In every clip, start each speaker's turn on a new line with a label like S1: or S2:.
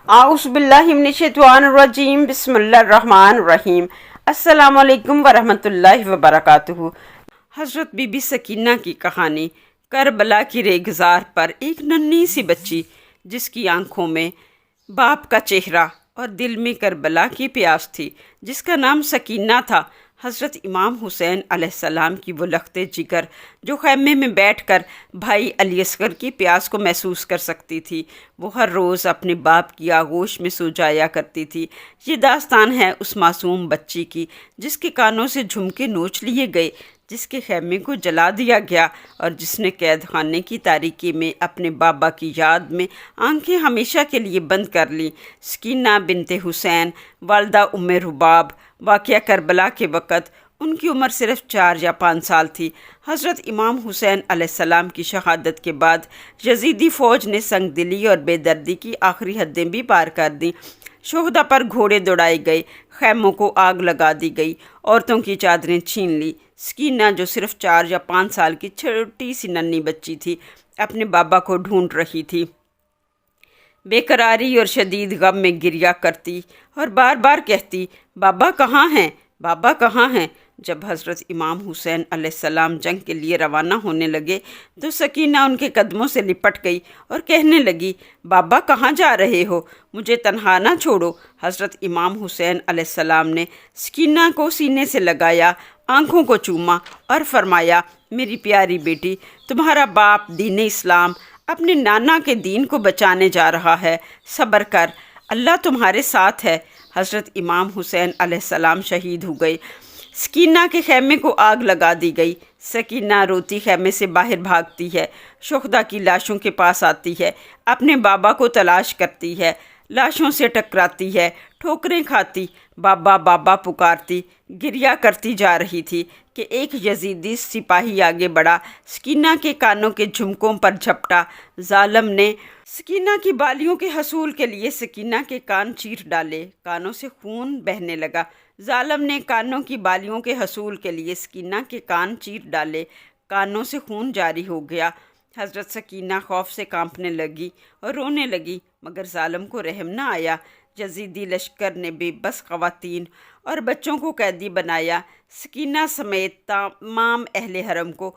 S1: आउज़ बिल्लाहि मिनश्शैतानिर्रजीम बिस्मिल्लाहिर्रहमानिर्रहीम। अस्सलामु अलैकुम वरहमतुल्लाहि वबरकातुहू। हज़रत बीबी सकीना की कहानी। करबला की रेगिज़ार पर एक नन्ही सी बच्ची, जिसकी आंखों में बाप का चेहरा और दिल में करबला की प्यास थी, जिसका नाम सकीना था। हज़रत इमाम हुसैन अलैहिस्सलाम की वो लख्ते जिगर जो खैमे में बैठकर भाई अली असगर की प्यास को महसूस कर सकती थी, वो हर रोज़ अपने बाप की आगोश में सो जाया करती थी। ये दास्तान है उस मासूम बच्ची की, जिसके कानों से झुमके नोच लिए गए, जिसके खैमे को जला दिया गया और जिसने कैद खाने की तारीकी में अपने बाबा की याद में आंखें हमेशा के लिए बंद कर लीं। सकीना बिनते हुसैन, वालदा उम्मे रुबाब। वाक़या करबला के वक़्त उनकी उम्र सिर्फ 4 या 5 साल थी। हज़रत इमाम हुसैन अलैहिस्सलाम की शहादत के बाद यज़ीदी फ़ौज ने संगदिली और बेदर्दी की आखिरी हदें भी पार कर दी। शोहदा पर घोड़े दौड़ाए गए, खैमों को आग लगा दी गई, औरतों की चादरें छीन ली। सकीना, जो सिर्फ 4 या 5 साल की छोटी सी नन्ही बच्ची थी, अपने बाबा को ढूंढ रही थी। बेकरारी और शदीद गम में गिरिया करती और बार बार कहती, बाबा कहाँ हैं, बाबा कहाँ हैं। जब हज़रत इमाम हुसैन अलैहिस्सलाम जंग के लिए रवाना होने लगे तो सकीना उनके कदमों से लिपट गई और कहने लगी, बाबा कहाँ जा रहे हो, मुझे तन्हा ना छोड़ो। हज़रत इमाम हुसैन अलैहिस्सलाम ने सकीना को सीने से लगाया, आंखों को चूमा और फरमाया, मेरी प्यारी बेटी, तुम्हारा बाप दीन इस्लाम अपने नाना के दीन को बचाने जा रहा है, सब्र कर, अल्लाह तुम्हारे साथ है। हज़रत इमाम हुसैन अलैहिस्सलाम शहीद हो गए। सकीना के खैमे को आग लगा दी गई। सकीना रोती खैमे से बाहर भागती है, शुहदा की लाशों के पास आती है, अपने बाबा को तलाश करती है, लाशों से टकराती है, ठोकरें खाती, बाबा बाबा पुकारती, गिरिया करती जा रही थी कि एक यजीदी सिपाही आगे बढ़ा, सकीना के कानों के झुमकों पर झपटा। जालिम ने सकीना की बालियों के हसूल के लिए सकीना के कान चीर डाले, कानों से खून बहने लगा। जालिम ने कानों की बालियों के हसूल के लिए सकीना के कान चीर डाले, कानों से खून जारी हो गया। हज़रत सकीना खौफ से कांपने लगी और रोने लगी, मगर जालिम को रहम न आया। यजीदी लश्कर ने बेबस ख़वातीन और बच्चों को कैदी बनाया। सकीना समेत तमाम अहले हरम को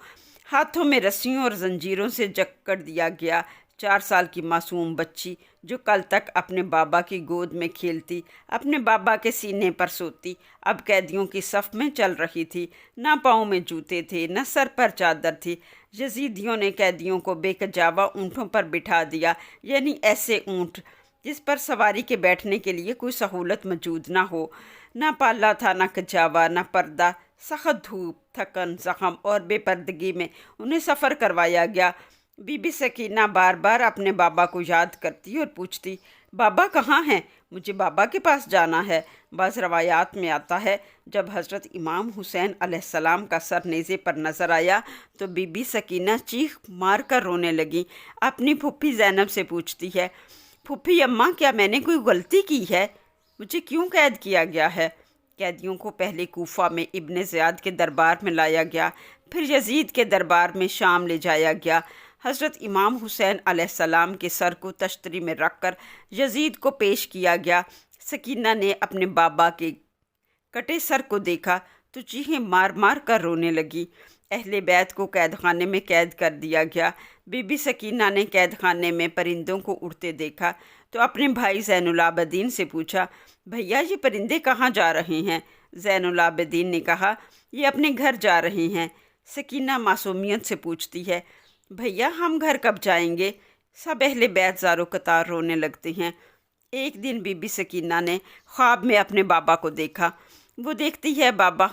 S1: हाथों में रस्सियों और जंजीरों से जकड़ दिया गया। 4 साल की मासूम बच्ची, जो कल तक अपने बाबा की गोद में खेलती, अपने बाबा के सीने पर सोती, अब कैदियों की सफ़ में चल रही थी। ना पाँव में जूते थे, न सर पर चादर थी। यजीदियों ने कैदियों को बेकजावा ऊँटों पर बिठा दिया, यानी ऐसे ऊँट जिस पर सवारी के बैठने के लिए कोई सहूलत मौजूद ना हो। ना पाला था, ना कजावा, ना पर्दा। सख्त धूप, थकन, ज़ख़म और बेपर्दगी में उन्हें सफ़र करवाया गया। बीबी सकीना बार बार अपने बाबा को याद करती और पूछती, बाबा कहाँ हैं, मुझे बाबा के पास जाना है। बाज़ रवायात में आता है, जब हज़रत इमाम हुसैन अलैहिस्सलाम का सर नेज़े पर नज़र आया तो बीबी सकीना चीख मार कर रोने लगी। अपनी फूफी ज़ैनब से पूछती है, फूफी अम्मा, क्या मैंने कोई गलती की है, मुझे क्यों कैद किया गया है। कैदियों को पहले कूफा में इब्ने ज़ियाद के दरबार में लाया गया, फिर यजीद के दरबार में शाम ले जाया गया। हज़रत इमाम हुसैन अलैहिस्सलाम के सर को तश्तरी में रख कर यजीद को पेश किया गया। सकीना ने अपने बाबा के कटे सर को देखा तो चीखें मार मार कर रोने लगी। अहले बैत को कैद खाने में कैद कर दिया गया। बीबी सकीना ने कैद खाने में परिंदों को उड़ते देखा तो अपने भाई ज़ैनुल आबिदीन से पूछा, भैया ये परिंदे कहाँ जा रहे हैं। ज़ैनुल आबिदीन ने कहा, ये अपने घर जा रहे हैं। सकीना मासूमियत से पूछती है, भैया हम घर कब जाएंगे। सब अहले बैत ज़ारो कतार रोने लगते हैं। एक दिन बीबी सकीना ने ख्वाब में अपने बाबा को देखा। वो देखती है बाबा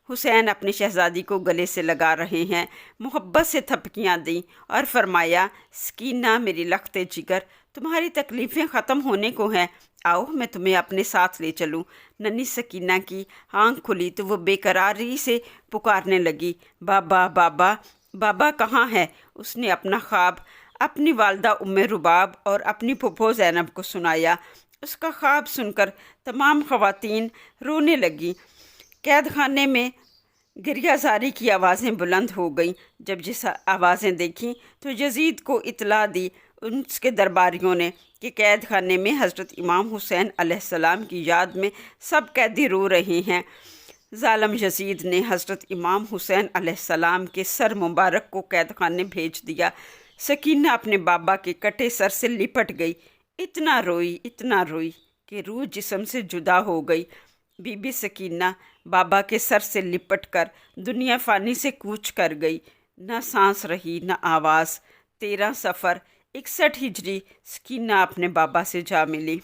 S1: हुसैन अपनी शहज़ादी को गले से लगा रहे हैं। मोहब्बत से थपकियाँ दी और फरमाया, सकीना मेरी लख्ते जिगर, तुम्हारी तकलीफ़ें ख़त्म होने को हैं, आओ मैं तुम्हें अपने साथ ले चलूँ। नन्ही सकीना की आँख खुली तो वो बेकरारी से पुकारने लगी, बाबा बाबा, बाबा कहाँ है। उसने अपना ख्वाब अपनी वालदा उम्मे रुबाब और अपनी फुफो ज़ैनब को सुनाया। उसका ख्वाब सुनकर तमाम ख़वातीन रोने लगी। कैद खाने में गिरियाजारी की आवाज़ें बुलंद हो गईं। जब जिस आवाज़ें देखीं तो यजीद को इतला दी। اس کے درباریوں نے کہ قید خانے میں حضرت امام حسین علیہ السلام کی یاد میں سب قیدی رو رہے ہیں۔ ظالم یزید نے حضرت امام حسین علیہ السلام کے سر مبارک کو قید خانے بھیج دیا۔ سکینہ اپنے بابا کے کٹے سر سے لپٹ گئی، اتنا روئی کہ روح جسم سے جدا ہو گئی۔ بی بی سکینہ بابا کے سر سے لپٹ کر دنیا فانی سے کوچ کر گئی۔ نہ سانس رہی نہ آواز۔ 13 صفر 61 ہجری سکینہ اپنے بابا سے جا ملی۔